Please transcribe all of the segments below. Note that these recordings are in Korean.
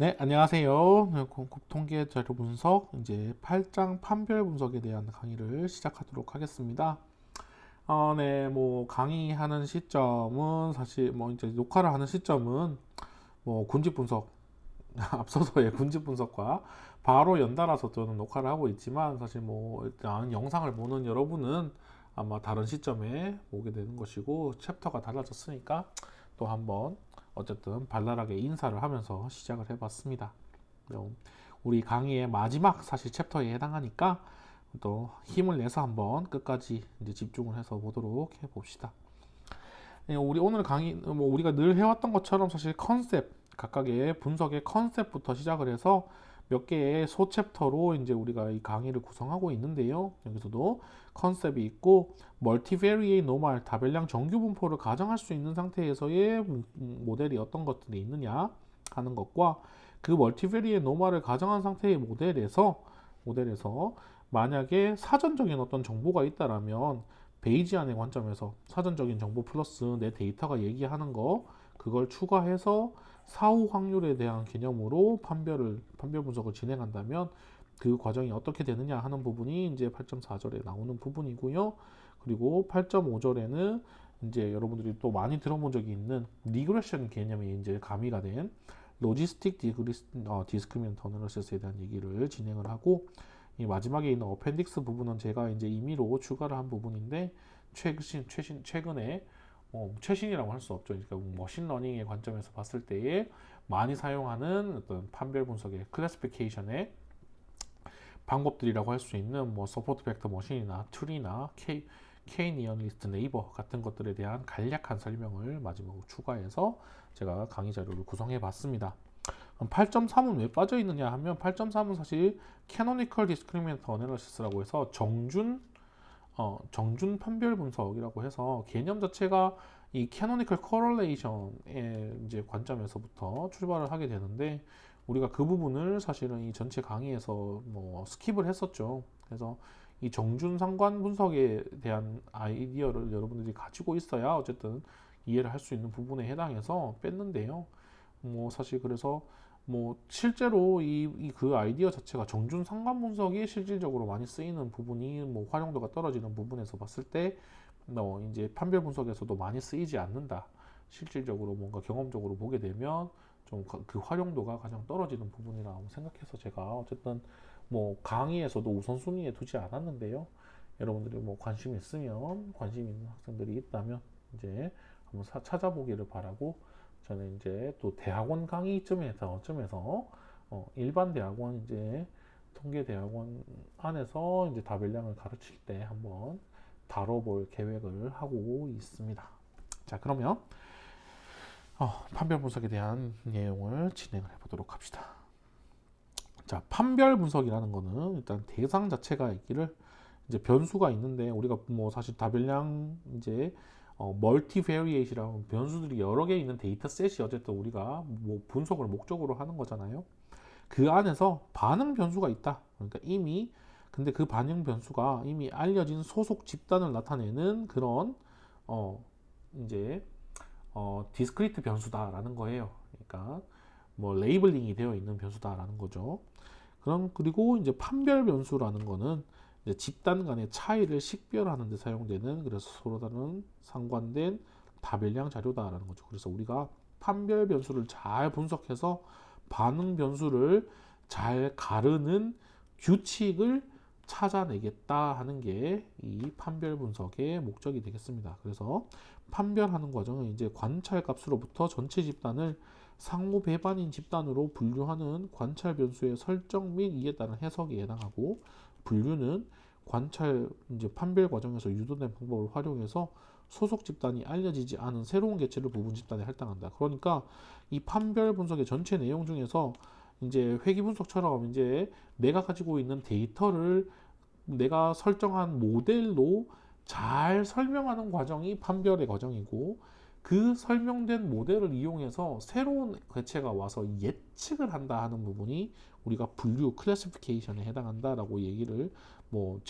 네, 안녕하세요. 네, 공급 통계 자료 분석, 이제 8장 판별 분석에 대한 강의를 시작하도록 하겠습니다. 네, 뭐 강의하는 시점은 사실 뭐 이제 녹화를 하는 시점은 뭐 군집 분석, 앞서서의 군집 분석과 바로 연달아서 저는 녹화를 하고 있지만 사실 뭐 일단 영상을 보는 여러분은 아마 다른 시점에 보게 되는 것이고 챕터가 달라졌으니까 또 한번 어쨌든 발랄하게 인사를 하면서 시작을 해봤습니다. 우리 강의의 마지막 사실 챕터에 해당하니까 또 힘을 내서 한번 끝까지 이제 집중을 해서 보도록 해봅시다. 우리 오늘 강의 뭐 우리가 늘 해왔던 것처럼 사실 컨셉 각각의 분석의 컨셉부터 시작을 해서 몇 개의 소 챕터로 이제 우리가 이 강의를 구성하고 있는데요. 여기서도 컨셉이 있고 멀티베리에이트 노멀 다별량 정규 분포를 가정할 수 있는 상태에서의 모델이 어떤 것들이 있느냐 하는 것과 그 멀티베리에이트 노멀을 가정한 상태의 모델에서 만약에 사전적인 어떤 정보가 있다라면 베이지안의 관점에서 사전적인 정보 플러스 내 데이터가 얘기하는 거 그걸 추가해서 사후 확률에 대한 개념으로 판별 분석을 진행한다면 그 과정이 어떻게 되느냐 하는 부분이 이제 8.4절에 나오는 부분이고요. 그리고 8.5절에는 이제 여러분들이 또 많이 들어본 적이 있는 리그레션 개념이 이제 가미가 된 로지스틱 디스크리미넌트 어널리시스에 대한 얘기를 진행을 하고 이 마지막에 있는 어펜딕스 부분은 제가 이제 임의로 추가를 한 부분인데 최근에 최신이라고 할 수 없죠. 그러니까 머신러닝의 관점에서 봤을 때에 많이 사용하는 어떤 판별 분석의 클래시피케이션의 방법들이라고 할 수 있는 뭐 서포트 벡터 머신이나 툴이나 K-니언리스트 네이버 같은 것들에 대한 간략한 설명을 마지막으로 추가해서 제가 강의 자료를 구성해 봤습니다. 8.3은 왜 빠져 있느냐 하면 8.3은 사실 Canonical Discriminant Analysis라고 해서 정준 판별 분석이라고 해서 개념 자체가 이 Canonical Correlation의 이제 관점에서부터 출발을 하게 되는데 우리가 그 부분을 사실은 이 전체 강의에서 뭐 스킵을 했었죠. 그래서 이 정준 상관 분석에 대한 아이디어를 여러분들이 가지고 있어야 어쨌든 이해를 할 수 있는 부분에 해당해서 뺐는데요. 뭐 사실 그래서 뭐 실제로 이 그 아이디어 자체가 정준 상관 분석이 실질적으로 많이 쓰이는 부분이 뭐 활용도가 떨어지는 부분에서 봤을 때 이제 판별 분석에서도 많이 쓰이지 않는다. 실질적으로 뭔가 경험적으로 보게 되면 좀 그 활용도가 가장 떨어지는 부분이라고 생각해서 제가 어쨌든 뭐 강의에서도 우선순위에 두지 않았는데요. 여러분들이 뭐 관심 있는 학생들이 있다면 이제 한번 찾아보기를 바라고 저는 이제 또 대학원 강의쯤에서 일반 대학원 이제 통계 대학원 안에서 이제 다별량을 가르칠 때 한번 다뤄볼 계획을 하고 있습니다. 자, 그러면 판별 분석에 대한 내용을 진행을 해보도록 합시다. 자, 판별 분석이라는 거는 일단 대상 자체가 있기를 이제 변수가 있는데 우리가 뭐 사실 다별량 이제 멀티베리에이트라는 변수들이 여러 개 있는 데이터셋이 어쨌든 우리가 뭐 분석을 목적으로 하는 거잖아요. 그 안에서 반응 변수가 있다. 그러니까 근데 그 반응 변수가 이미 알려진 소속 집단을 나타내는 그런 이제 디스크리트 변수다라는 거예요. 그러니까 뭐 레이블링이 되어 있는 변수다라는 거죠. 그리고 이제 판별 변수라는 거는 이제 집단 간의 차이를 식별하는 데 사용되는 그래서 서로 다른 상관된 다별량 자료다라는 거죠. 그래서 우리가 판별 변수를 잘 분석해서 반응 변수를 잘 가르는 규칙을 찾아내겠다 하는 게 이 판별 분석의 목적이 되겠습니다. 그래서 판별하는 과정은 이제 관찰 값으로부터 전체 집단을 상호 배반인 집단으로 분류하는 관찰 변수의 설정 및 이에 따른 해석에 해당하고 분류는 관찰 이제 판별 과정에서 유도된 방법을 활용해서 소속 집단이 알려지지 않은 새로운 개체를 부분 집단에 할당한다. 그러니까 이 판별 분석의 전체 내용 중에서 이제 회귀 분석처럼 이제 내가 가지고 있는 데이터를 내가 설정한 모델로 잘 설명하는 과정이 판별의 과정이고 그 설명된 모델을 이용해서 새로운 개체가 와서 예측을 한다 하는 부분이 우리가 분류 클래시피케이션에 해당한다라고 얘기를 뭐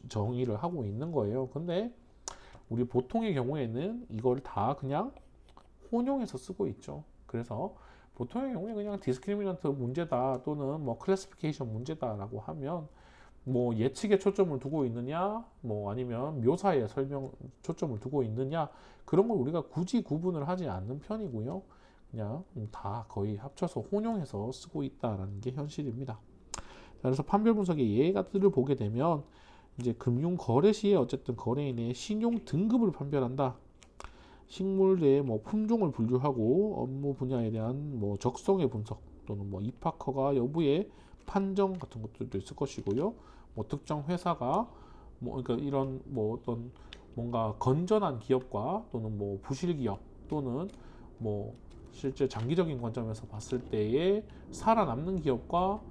정의를 하고 있는 거예요. 근데 우리 보통의 경우에는 이걸 다 그냥 혼용해서 쓰고 있죠. 그래서 보통의 경우에 그냥 디스크리미넌트 문제다 또는 뭐 클래시피케이션 문제다라고 하면 뭐 예측에 초점을 두고 있느냐 뭐 아니면 묘사에 설명 초점을 두고 있느냐 그런 걸 우리가 굳이 구분을 하지 않는 편이고요. 그냥 다 거의 합쳐서 혼용해서 쓰고 있다라는 게 현실입니다. 자, 그래서 판별 분석의 예가들을 보게 되면 이제 금융 거래 시에 어쨌든 거래인의 신용 등급을 판별한다. 식물 내의 뭐 품종을 분류하고 업무 분야에 대한 뭐 적성의 분석 또는 뭐 입학 허가 여부의 판정 같은 것들도 있을 것이고요. 뭐 특정 회사가 뭐 그러니까 이런 뭐 어떤 뭔가 건전한 기업과 또는 뭐 부실 기업 또는 뭐 실제 장기적인 관점에서 봤을 때의 살아남는 기업과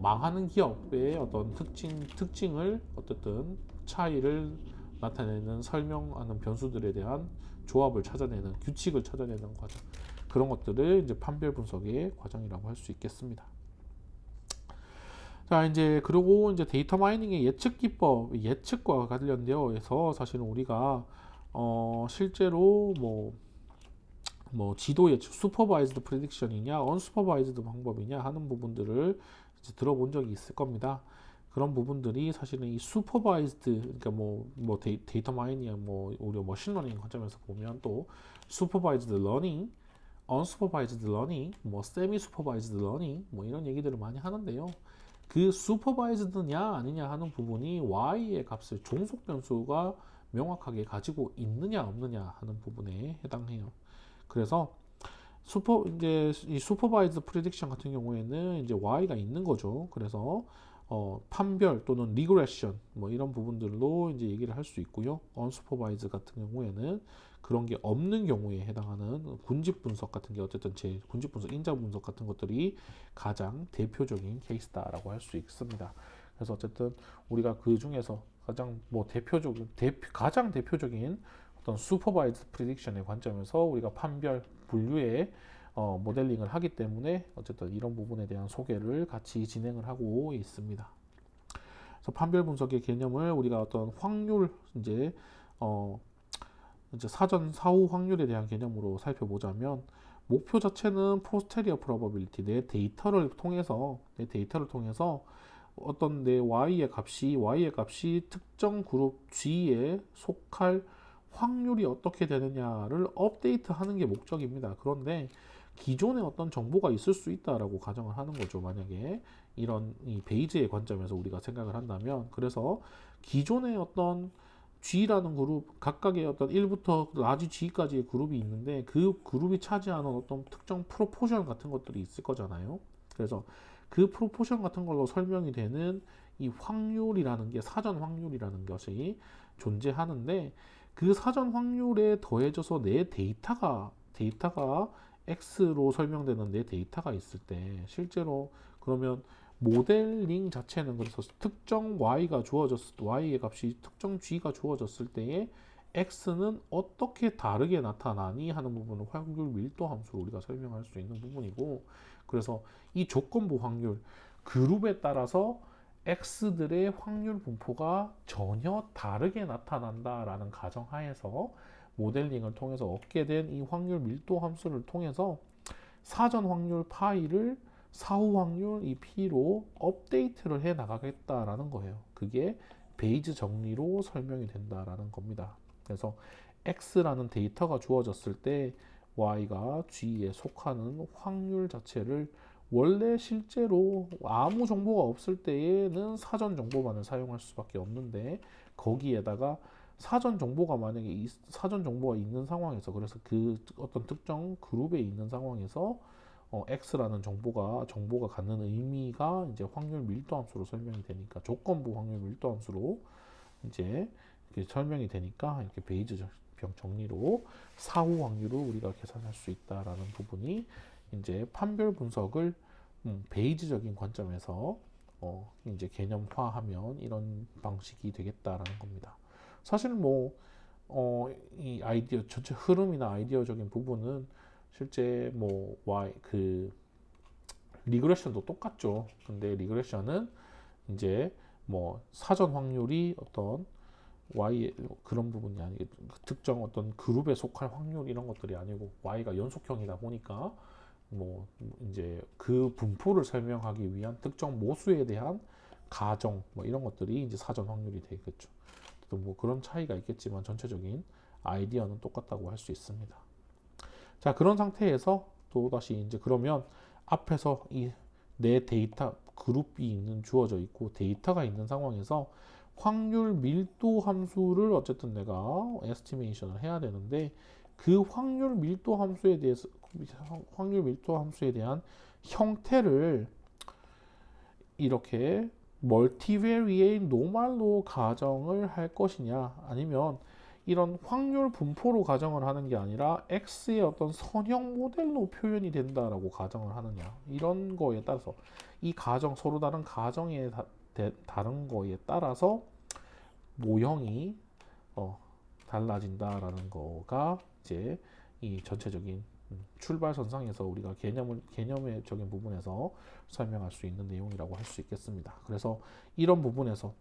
망하는 기업의 어떤 특징을 어쨌든 차이를 나타내는 설명하는 변수들에 대한 조합을 찾아내는 규칙을 찾아내는 과정 그런 것들을 이제 판별 분석의 과정이라고 할 수 있겠습니다. 자 이제 그리고 이제 데이터 마이닝의 예측 기법 예측과 관련되어 서 사실은 우리가 실제로 뭐 지도 예측 슈퍼바이즈드 프레딕션이냐 언슈퍼바이즈드 방법이냐 하는 부분들을 이제 들어본 적이 있을 겁니다. 그런 부분들이 사실은 이 슈퍼바이즈드 그러니까 뭐 데이터 마이닝 뭐 우리 머신러닝 관점에서 보면 또 슈퍼바이즈드 러닝, 언슈퍼바이즈드 러닝, 뭐 세미 슈퍼바이즈드 러닝 뭐 이런 얘기들을 많이 하는데요. 그 슈퍼바이즈드냐 아니냐 하는 부분이 y의 값을 종속 변수가 명확하게 가지고 있느냐 없느냐 하는 부분에 해당해요. 그래서 이제 이 슈퍼바이즈드 프레딕션 같은 경우에는 이제 y가 있는 거죠. 그래서 판별 또는 리그레션 뭐 이런 부분들로 이제 얘기를 할 수 있고요. 언슈퍼바이즈 같은 경우에는 그런 게 없는 경우에 해당하는 군집 분석 같은 게 어쨌든 제 군집 분석, 인자 분석 같은 것들이 가장 대표적인 케이스다라고 할 수 있습니다. 그래서 어쨌든 우리가 그 중에서 가장 뭐 가장 대표적인 어떤 슈퍼바이즈 프리딕션의 관점에서 우리가 판별 분류의 모델링을 하기 때문에 어쨌든 이런 부분에 대한 소개를 같이 진행을 하고 있습니다. 그래서 판별 분석의 개념을 우리가 어떤 확률 이제 사전 사후 확률에 대한 개념으로 살펴보자면 목표 자체는 posterior probability 내 데이터를 통해서 어떤 내 y의 값이 특정 그룹 G에 속할 확률이 어떻게 되느냐를 업데이트하는 게 목적입니다. 그런데 기존에 어떤 정보가 있을 수 있다라고 가정을 하는 거죠. 만약에 이런 이 베이지의 관점에서 우리가 생각을 한다면 그래서 기존의 어떤 G라는 그룹 각각의 어떤 1부터 라지 G까지의 그룹이 있는데 그 그룹이 차지하는 어떤 특정 프로포션 같은 것들이 있을 거잖아요. 그래서 그 프로포션 같은 걸로 설명이 되는 이 확률이라는 게 사전 확률이라는 것이 존재하는데 그 사전 확률에 더해져서 내 데이터가 X로 설명되는 내 데이터가 있을 때 실제로 그러면 모델링 자체는 그래서 특정 Y의 값이 특정 G가 주어졌을 때에 X는 어떻게 다르게 나타나니 하는 부분은 확률 밀도 함수로 우리가 설명할 수 있는 부분이고 그래서 이 조건부 확률 그룹에 따라서 X들의 확률 분포가 전혀 다르게 나타난다라는 가정하에서 모델링을 통해서 얻게 된 이 확률 밀도 함수를 통해서 사전 확률 파이를 사후 확률 이 P로 업데이트를 해 나가겠다라는 거예요. 그게 베이즈 정리로 설명이 된다라는 겁니다. 그래서 X라는 데이터가 주어졌을 때 Y가 G에 속하는 확률 자체를 원래 실제로 아무 정보가 없을 때에는 사전 정보만을 사용할 수밖에 없는데 거기에다가 사전 정보가 만약에 사전 정보가 있는 상황에서 그래서 그 어떤 특정 그룹에 있는 상황에서 X라는 정보가 갖는 의미가 이제 확률 밀도 함수로 설명이 되니까 조건부 확률 밀도 함수로 이제 이렇게 설명이 되니까 이렇게 베이즈 병 정리로 사후 확률을 우리가 계산할 수 있다라는 부분이 이제 판별 분석을 베이지적인 관점에서 이제 개념화하면 이런 방식이 되겠다라는 겁니다. 사실 이 아이디어 전체 흐름이나 아이디어적인 부분은 실제 리그레션도 똑같죠. 근데 리그레션은 이제 사전 확률이 어떤 Y의 그런 부분이 아니고 특정 어떤 그룹에 속할 확률 이런 것들이 아니고 Y가 연속형이다 보니까 뭐 이제 그 분포를 설명하기 위한 특정 모수에 대한 가정 뭐 이런 것들이 이제 사전 확률이 되겠죠. 또 뭐 그런 차이가 있겠지만 전체적인 아이디어는 똑같다고 할 수 있습니다. 자, 그런 상태에서 또 다시 이제 그러면 앞에서 이 내 데이터 그룹이 주어져 있고 데이터가 있는 상황에서 확률 밀도 함수를 어쨌든 내가 에스티메이션을 해야 되는데 그 확률 밀도 함수에 대한 형태를 이렇게 멀티베리에이트 노말로 가정을 할 것이냐 아니면 이런 확률 분포로 가정을 하는 게 아니라 x의 어떤 선형 모델로 표현이 된다라고 가정을 하느냐 이런 거에 따라서 이 가정 서로 다른 가정에 다른 거에 따라서 모형이 달라진다라는 거가 이제 이 전체적인 출발선상에서 우리가 개념적인 부분에서 설명할 수 있는 내용이라고 할 수 있겠습니다. 그래서 이런 부분에서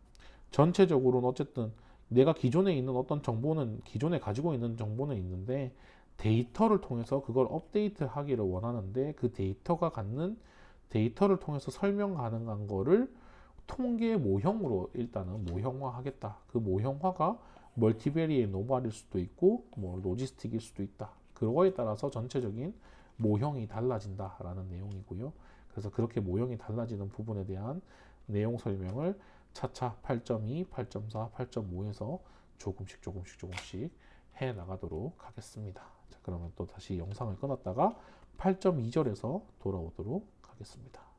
전체적으로는 어쨌든 내가 기존에 있는 어떤 정보는 기존에 가지고 있는 정보는 있는데 데이터를 통해서 그걸 업데이트 하기를 원하는데 그 데이터가 갖는 데이터를 통해서 설명 가능한 거를 통계 모형으로 일단은 모형화하겠다. 그 모형화가 멀티베리의 노멀일 수도 있고 뭐 로지스틱일 수도 있다. 그거에 따라서 전체적인 모형이 달라진다라는 내용이고요. 그래서 그렇게 모형이 달라지는 부분에 대한 내용 설명을 차차 8.2, 8.4, 8.5에서 조금씩 해 나가도록 하겠습니다. 자, 그러면 또 다시 영상을 끊었다가 8.2절에서 돌아오도록 하겠습니다.